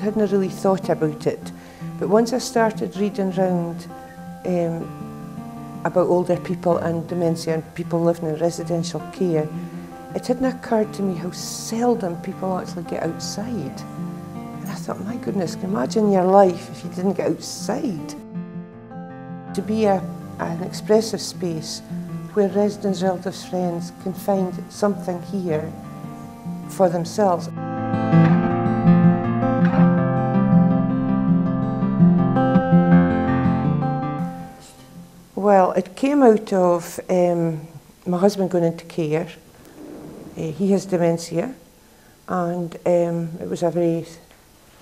hadn't really thought about it. But once I started reading round about older people and dementia and people living in residential care, it hadn't occurred to me how seldom people actually get outside. And I thought, my goodness, can you imagine your life if you didn't get outside? To be an expressive space where residents, relatives, friends can find something here for themselves. Well, it came out of my husband going into care. He has dementia, and it was a very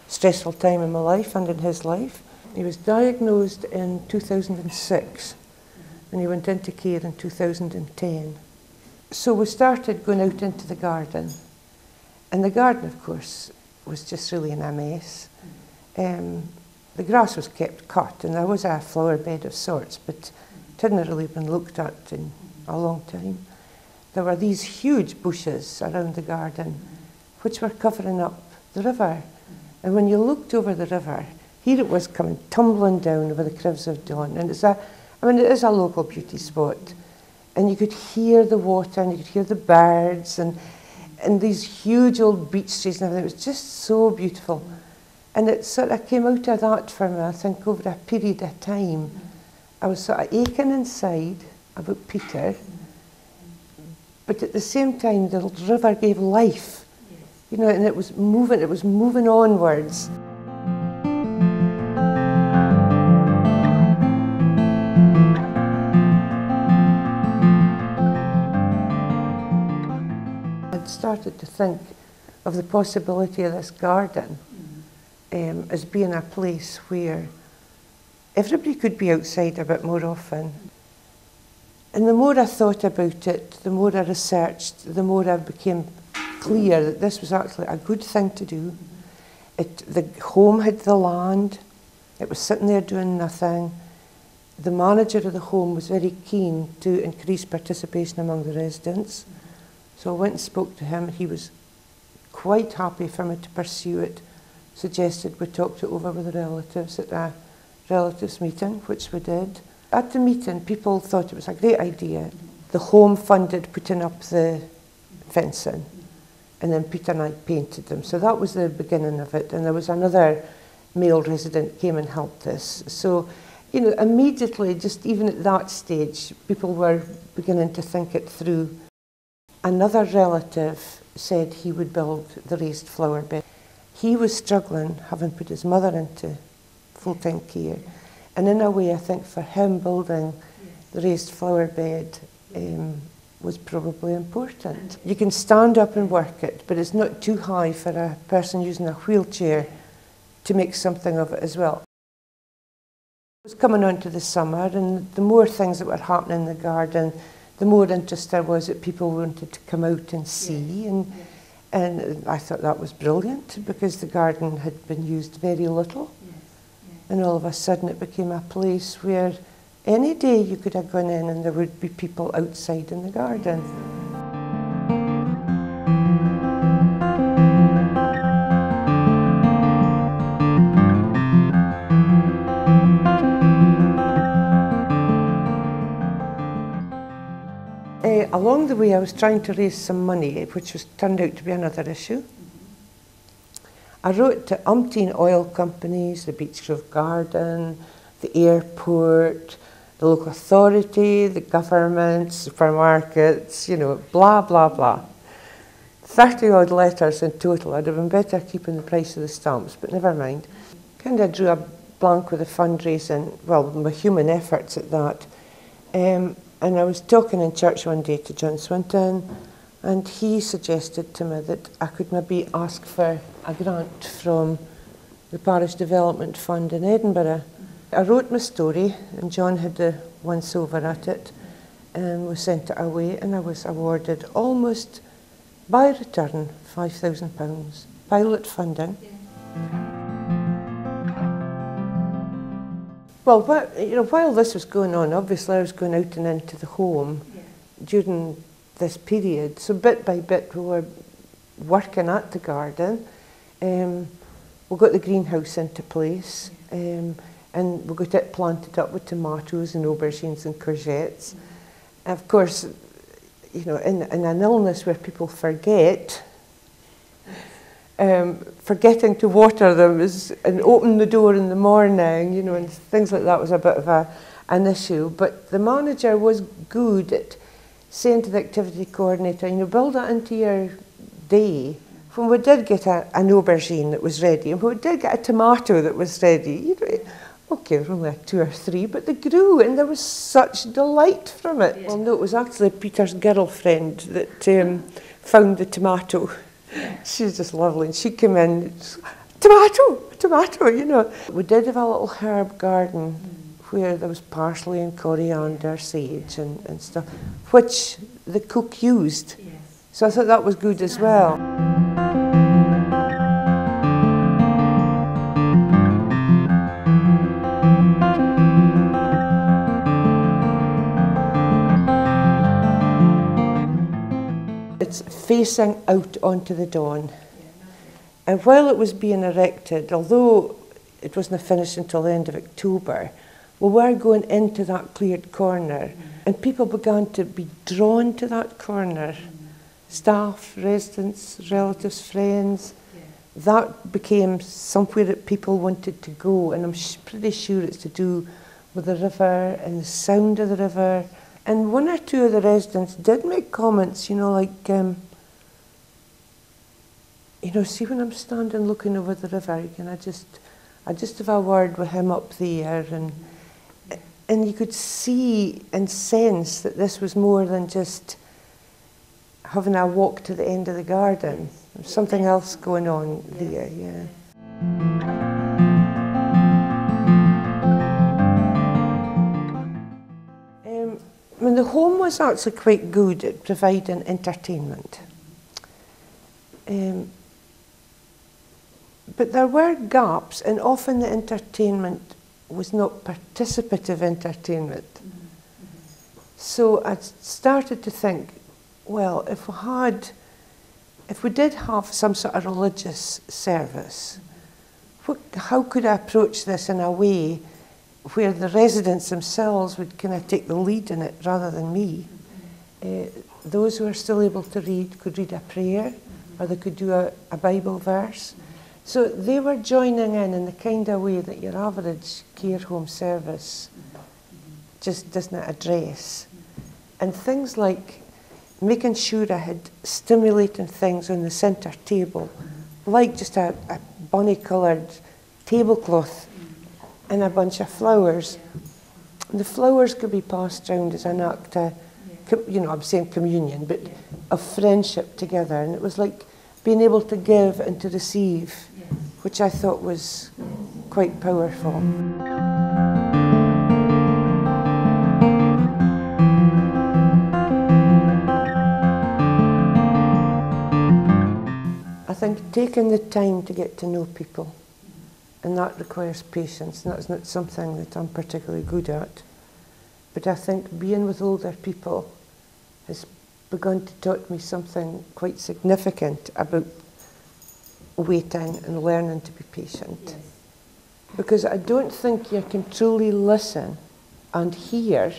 stressful time in my life and in his life. He was diagnosed in 2006 and he went into care in 2010. So we started going out into the garden, and the garden, of course, was just really in a mess. The grass was kept cut and there was a flower bed of sorts, but it hadn't really been looked at in a long time. There were these huge bushes around the garden which were covering up the river. And when you looked over the river, here it was coming tumbling down over the Cribs of Dawn. And it is a local beauty spot. And you could hear the water and you could hear the birds and these huge old beech trees and everything. It was just so beautiful. And it sort of came out of that for me, I think, over a period of time. I was sort of aching inside about Peter, but at the same time the river gave life, you know, and it was moving onwards. I'd started to think of the possibility of this garden as being a place where everybody could be outside a bit more often. And the more I thought about it, the more I researched, the more I became clear that this was actually a good thing to do. The home had the land, it was sitting there doing nothing. The manager of the home was very keen to increase participation among the residents. So I went and spoke to him. He was quite happy for me to pursue it, suggested we talked it over with the relatives at a relatives meeting, which we did. At the meeting, people thought it was a great idea. The home funded putting up the fencing, and then Peter and I painted them. So that was the beginning of it, and there was another male resident came and helped us. So, you know, immediately, just even at that stage, people were beginning to think it through. Another relative said he would build the raised flower bed. He was struggling, having put his mother into full-time care. And in a way, I think for him, building the raised flower bed was probably important. You can stand up and work it, but it's not too high for a person using a wheelchair to make something of it as well. It was coming on to the summer, and the more things that were happening in the garden, the more interest there was that people wanted to come out and see. And I thought that was brilliant, because the garden had been used very little. And all of a sudden it became a place where any day you could have gone in and there would be people outside in the garden. Along the way I was trying to raise some money, which turned out to be another issue. I wrote to umpteen oil companies, the Beechgrove Garden, the airport, the local authority, the government, supermarkets, you know, blah, blah, blah. 30 odd letters in total. I'd have been better keeping the price of the stamps, but never mind. Kind of drew a blank with the fundraising, well, my human efforts at that. And I was talking in church one day to John Swinton, and he suggested to me that I could maybe ask for a grant from the Parish Development Fund in Edinburgh. I wrote my story, and John had the once over at it, and we sent it away, and I was awarded almost by return £5,000 pilot funding. Well, while this was going on, obviously I was going out and into the home during this period. So bit by bit we were working at the garden. we got the greenhouse into place, and we got it planted up with tomatoes and aubergines and courgettes. And of course, you know, in an illness where people forget, forgetting to water them and open the door in the morning, you know, and things like that was a bit of an issue. But the manager was good at saying to the activity coordinator, you know, build that into your day. When we did get an aubergine that was ready, and when we did get a tomato that was ready, you know, okay, there were only 2 or 3, but they grew, and there was such delight from it. Yeah. Well, no, it was actually Peter's girlfriend that found the tomato. Yeah. She's just lovely, and she came in, tomato, you know. We did have a little herb garden where there was parsley and coriander, sage and stuff, which the cook used. Yes. So I thought that was good as well. It's facing out onto the Don. And while it was being erected, although it wasn't finished until the end of October, we were going into that cleared corner, and people began to be drawn to that corner. Staff, residents, relatives, friends. That became somewhere that people wanted to go, and I'm pretty sure it's to do with the river and the sound of the river. And 1 or 2 of the residents did make comments, you know, like, you know, see when I'm standing looking over the river, can I just have a word with him up there, and you could see and sense that this was more than just having a walk to the end of the garden. There's something else going on there, yeah. I mean, the home was actually quite good at providing entertainment. But there were gaps, and often the entertainment was not participative entertainment. So I started to think, well, if we did have some sort of religious service, how could I approach this in a way where the residents themselves would kind of take the lead in it rather than me? Those who are still able to read could read a prayer, or they could do a Bible verse. So they were joining in the kind of way that your average care home service just doesn't address. And things like making sure I had stimulating things on the centre table, like just a bunny-coloured tablecloth and a bunch of flowers. And the flowers could be passed round as an act of, you know, I'm saying communion, but of friendship together. And it was like being able to give and to receive, which I thought was quite powerful. I think taking the time to get to know people, and that requires patience, and that's not something that I'm particularly good at. But I think being with older people has begun to taught me something quite significant about waiting and learning to be patient. Yes. Because I don't think you can truly listen and hear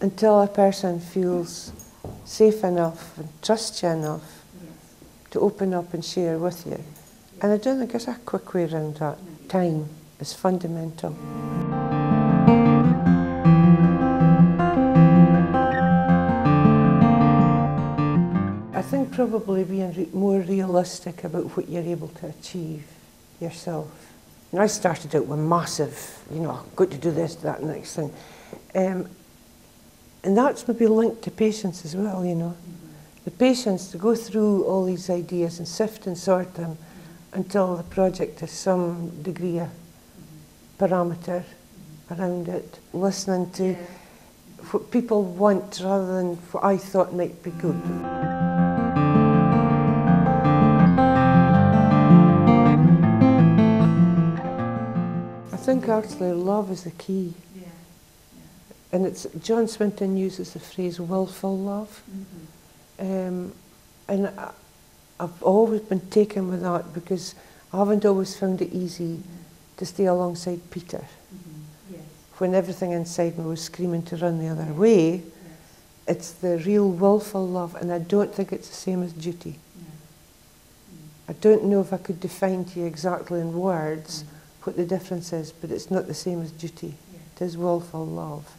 until a person feels safe enough and trusts you enough to open up and share with you. And I don't think there's a quick way around that. Time is fundamental. I think probably being more realistic about what you're able to achieve yourself. And I started out with massive, you know, I've got to do this, that, and next thing. And that's maybe linked to patience as well, you know. The patience to go through all these ideas and sift and sort them until the project has some degree of parameter around it. Listening to what people want rather than what I thought might be good. I think actually love is the key. And it's John Swinton uses the phrase willful love. And I've always been taken with that because I haven't always found it easy to stay alongside Peter. Yes. When everything inside me was screaming to run the other way, Yes. it's the real willful love, and I don't think it's the same as duty. I don't know if I could define to you exactly in words what the difference is, but it's not the same as duty. It is willful love.